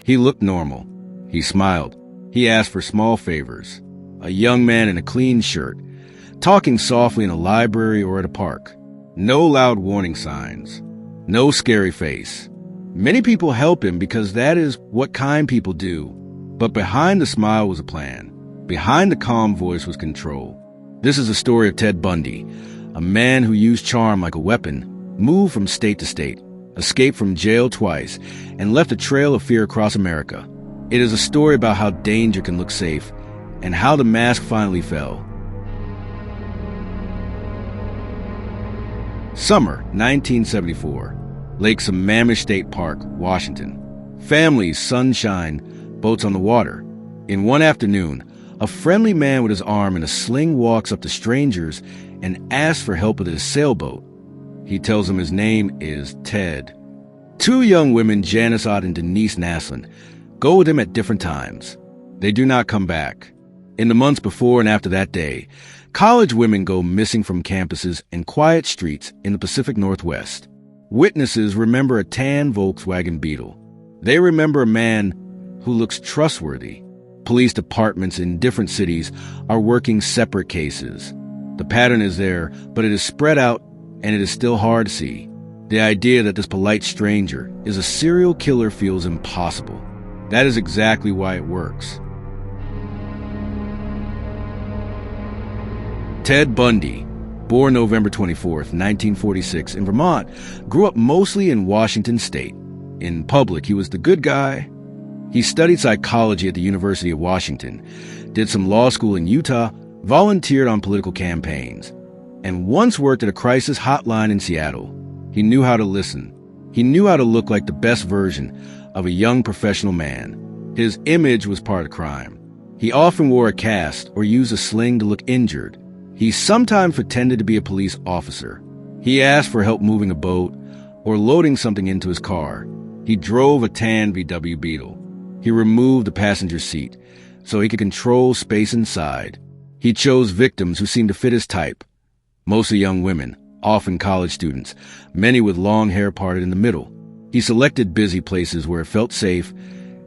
He looked normal. He smiled. He asked for small favors. A young man in a clean shirt, talking softly in a library or at a park. No loud warning signs. No scary face. Many people help him because that is what kind people do. But behind the smile was a plan. Behind the calm voice was control. This is the story of Ted Bundy, a man who used charm like a weapon, moved from state to state, escaped from jail twice, and left a trail of fear across America. It is a story about how danger can look safe and how the mask finally fell. Summer 1974. Lake Sammamish State Park, Washington. Families, sunshine, boats on the water. In one afternoon, a friendly man with his arm in a sling walks up to strangers and asks for help with his sailboat. He tells them his name is Ted. Two young women, Janice Ott and Denise Naslin, go with him at different times. They do not come back. In the months before and after that day, college women go missing from campuses and quiet streets in the Pacific Northwest. Witnesses remember a tan Volkswagen Beetle. They remember a man who looks trustworthy. Police departments in different cities are working separate cases. The pattern is there, but it is spread out and it is still hard to see. The idea that this polite stranger is a serial killer feels impossible. That is exactly why it works. Ted Bundy, born November 24th, 1946, in Vermont, grew up mostly in Washington state. In public, he was the good guy. He studied psychology at the University of Washington, did some law school in Utah, volunteered on political campaigns, and once worked at a crisis hotline in Seattle. He knew how to listen. He knew how to look like the best version of a young professional man. His image was part of crime. He often wore a cast or used a sling to look injured. He sometimes pretended to be a police officer. He asked for help moving a boat or loading something into his car. He drove a tan VW Beetle. He removed the passenger seat so he could control space inside. He chose victims who seemed to fit his type. Mostly young women, often college students, many with long hair parted in the middle. He selected busy places where it felt safe,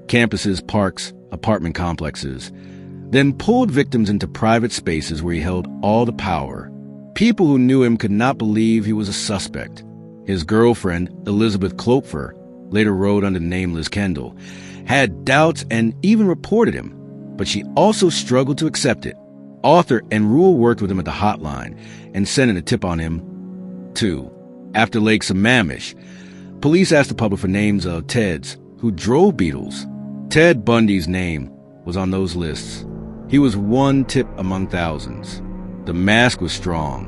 campuses, parks, apartment complexes, then pulled victims into private spaces where he held all the power. People who knew him could not believe he was a suspect. His girlfriend, Elizabeth Klopfer, later wrote under the name Liz Kendall, had doubts and even reported him, but she also struggled to accept it. Author and Rule worked with him at the hotline and sent in a tip on him, too. After Lake Sammamish, police asked the public for names of Teds who drove Beetles. Ted Bundy's name was on those lists. He was one tip among thousands. The mask was strong.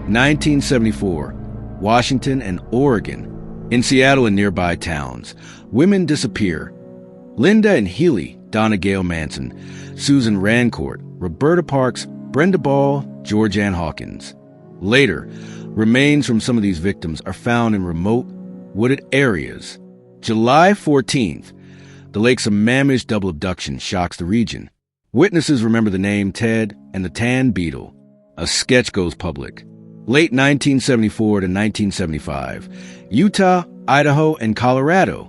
1974, Washington and Oregon. In Seattle and nearby towns, women disappear. Linda and Healy, Donna Gale Manson, Susan Rancourt, Roberta Parks, Brenda Ball, Georgianne Hawkins. Later, remains from some of these victims are found in remote, wooded areas. July 14th, the Lake Sammamish double abduction shocks the region. Witnesses remember the name Ted and the tan Beetle. A sketch goes public. Late 1974 to 1975, Utah, Idaho, and Colorado.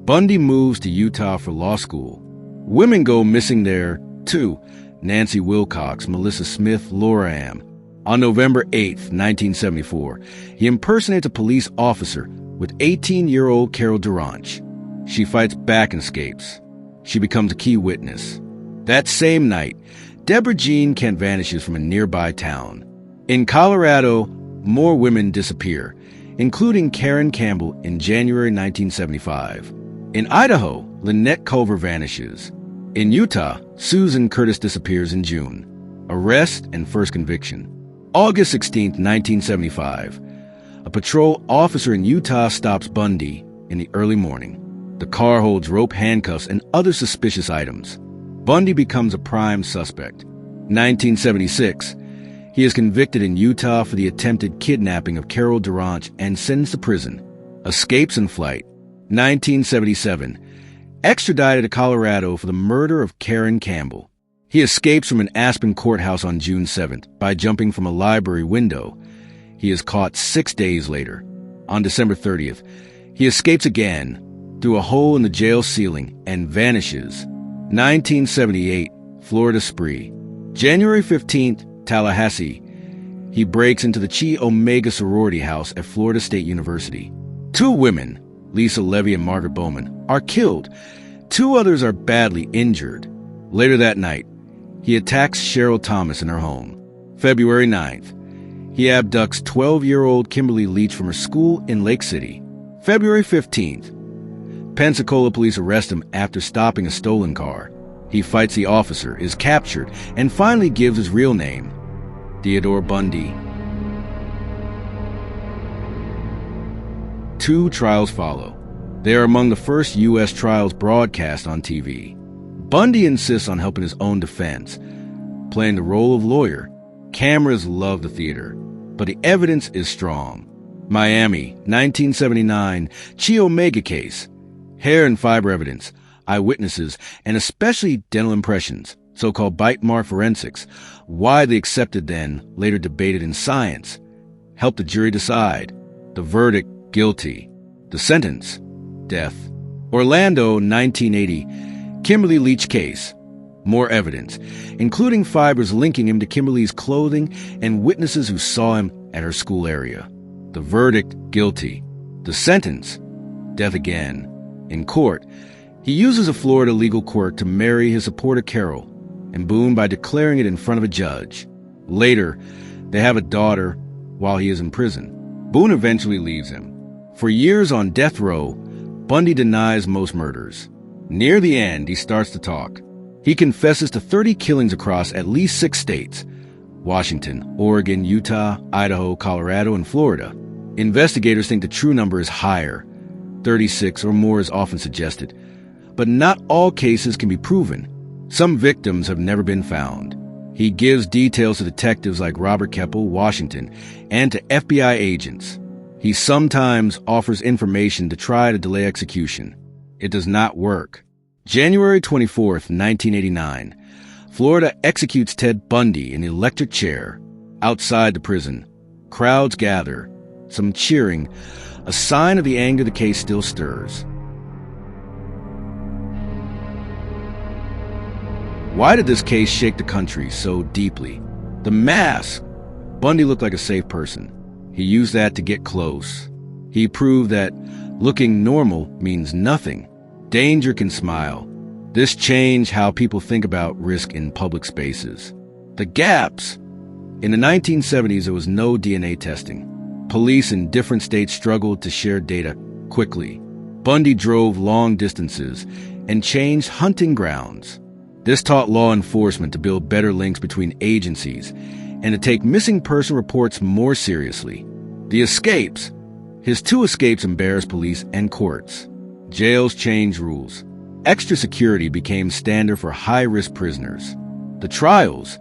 Bundy moves to Utah for law school. Women go missing there, too. Nancy Wilcox, Melissa Smith, Laura Am. On November 8th, 1974, he impersonates a police officer with 18-year-old Carol Duranch. She fights back and escapes. She becomes a key witness. That same night, Deborah Jean Kent vanishes from a nearby town. In Colorado, more women disappear, including Karen Campbell in January 1975. In Idaho, Lynette Culver vanishes. In Utah, Susan Curtis disappears in June. Arrest and first conviction. August 16, 1975. A patrol officer in Utah stops Bundy in the early morning. The car holds rope handcuffs and other suspicious items. Bundy becomes a prime suspect. 1976. He is convicted in Utah for the attempted kidnapping of Carol Duranch and sentenced to prison. Escapes in flight. 1977. Extradited to Colorado for the murder of Karen Campbell. He escapes from an Aspen courthouse on June 7th by jumping from a library window. He is caught 6 days later. On December 30th, He escapes again through a hole in the jail ceiling and vanishes. 1978, Florida spree. January 15th, Tallahassee. He breaks into the Chi Omega sorority house at Florida State University. 2 women, Lisa Levy and Margaret Bowman, are killed. 2 others are badly injured. Later that night, he attacks Cheryl Thomas in her home. February 9th, he abducts 12-year-old Kimberly Leach from her school in Lake City. February 15th, Pensacola police arrest him after stopping a stolen car. He fights the officer, is captured, and finally gives his real name, Theodore Bundy. 2 trials follow. They are among the first U.S. trials broadcast on TV. Bundy insists on helping his own defense, playing the role of lawyer. Cameras love the theater, but the evidence is strong. Miami, 1979, Chi Omega case. Hair and fiber evidence, eyewitnesses, and especially dental impressions, so-called bite mark forensics, widely accepted then, later debated in science, helped the jury decide. The verdict, guilty. The sentence, death. Orlando, 1980, Kimberly Leach case. More evidence, including fibers linking him to Kimberly's clothing and witnesses who saw him at her school area. The verdict, guilty. The sentence, death again. In court, he uses a Florida legal quirk to marry his supporter Carol, and Boone by declaring it in front of a judge. Later, they have a daughter while he is in prison. Boone eventually leaves him. For years on death row, Bundy denies most murders. Near the end, he starts to talk. He confesses to 30 killings across at least 6 states: Washington, Oregon, Utah, Idaho, Colorado, and Florida. Investigators think the true number is higher. 36 or more is often suggested. But not all cases can be proven. Some victims have never been found. He gives details to detectives like Robert Keppel, Washington, and to FBI agents. He sometimes offers information to try to delay execution. It does not work. January 24th, 1989, Florida executes Ted Bundy in the electric chair. Outside the prison, crowds gather, some cheering, a sign of the anger the case still stirs. Why did this case shake the country so deeply? The mask. Bundy looked like a safe person. He used that to get close. He proved that looking normal means nothing. Danger can smile. This changed how people think about risk in public spaces. The gaps. In the 1970s, there was no DNA testing. Police in different states struggled to share data quickly. Bundy drove long distances and changed hunting grounds. This taught law enforcement to build better links between agencies and to take missing person reports more seriously. The escapes. His 2 escapes embarrassed police and courts. Jails changed rules. Extra security became standard for high-risk prisoners. The trials.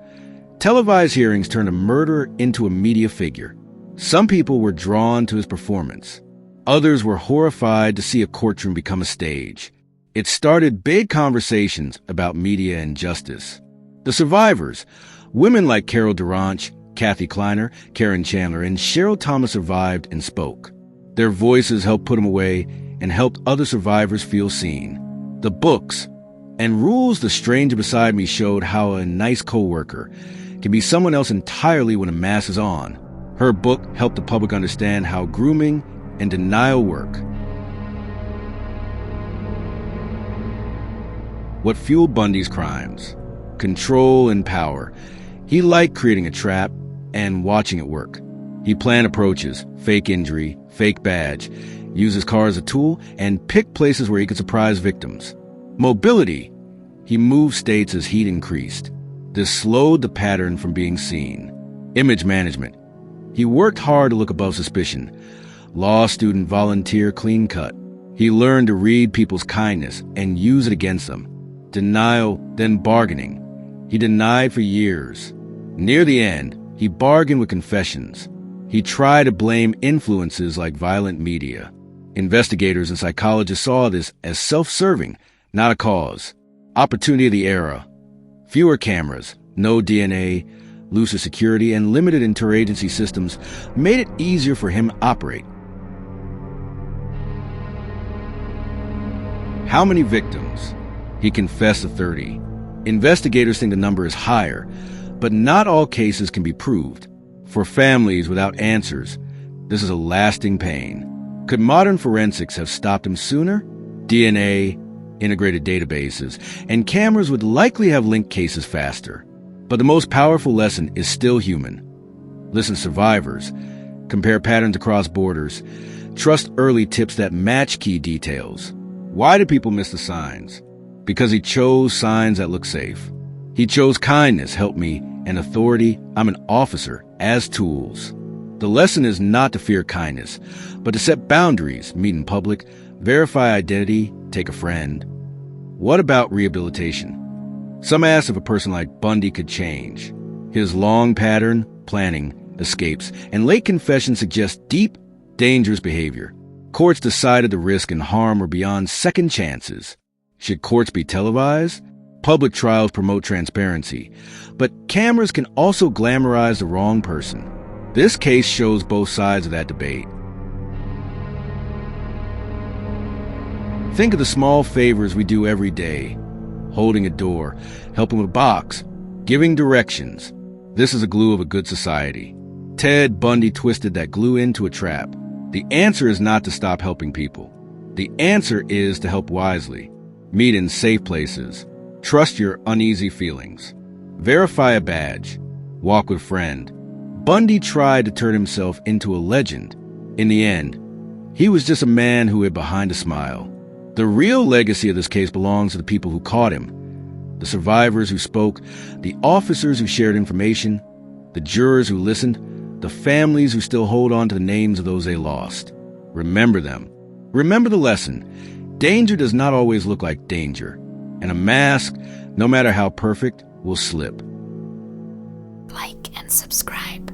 Televised hearings turned a murderer into a media figure. Some people were drawn to his performance. Others were horrified to see a courtroom become a stage. It started big conversations about media and justice. The survivors, women like Carol Durant, Kathy Kleiner, Karen Chandler, and Cheryl Thomas survived and spoke. Their voices helped put him away and helped other survivors feel seen. The books and Rules the Stranger Beside Me showed how a nice coworker can be someone else entirely when a mask is on. Her book helped the public understand how grooming and denial work. What fueled Bundy's crimes? Control and power. He liked creating a trap and watching it work. He planned approaches, fake injury, fake badge, used his car as a tool, and picked places where he could surprise victims. Mobility. He moved states as heat increased. This slowed the pattern from being seen. Image management. He worked hard to look above suspicion. Law student, volunteer, clean cut. He learned to read people's kindness and use it against them. Denial, then bargaining. He denied for years. Near the end, he bargained with confessions. He tried to blame influences like violent media. Investigators and psychologists saw this as self-serving, not a cause. Opportunity of the era. Fewer cameras, no DNA, looser security, and limited interagency systems made it easier for him to operate. How many victims? He confessed to 30. Investigators think the number is higher, but not all cases can be proved. For families without answers, this is a lasting pain. Could modern forensics have stopped him sooner? DNA, integrated databases, and cameras would likely have linked cases faster. But the most powerful lesson is still human. Listen to survivors. Compare patterns across borders. Trust early tips that match key details. Why do people miss the signs? Because he chose signs that look safe. He chose kindness, help me, and authority, I'm an officer, as tools. The lesson is not to fear kindness, but to set boundaries, meet in public, verify identity, take a friend. What about rehabilitation? Some ask if a person like Bundy could change. His long pattern, planning, escapes, and late confession suggest deep, dangerous behavior. Courts decided the risk and harm were beyond second chances. Should courts be televised? Public trials promote transparency, but cameras can also glamorize the wrong person. This case shows both sides of that debate. Think of the small favors we do every day. Holding a door, helping with a box, giving directions. This is the glue of a good society. Ted Bundy twisted that glue into a trap. The answer is not to stop helping people. The answer is to help wisely. Meet in safe places. Trust your uneasy feelings. Verify a badge. Walk with friend. Bundy tried to turn himself into a legend. In the end, he was just a man who hid behind a smile. The real legacy of this case belongs to the people who caught him. The survivors who spoke, the officers who shared information, the jurors who listened, the families who still hold on to the names of those they lost. Remember them. Remember the lesson. Danger does not always look like danger, and a mask, no matter how perfect, will slip. Like and subscribe.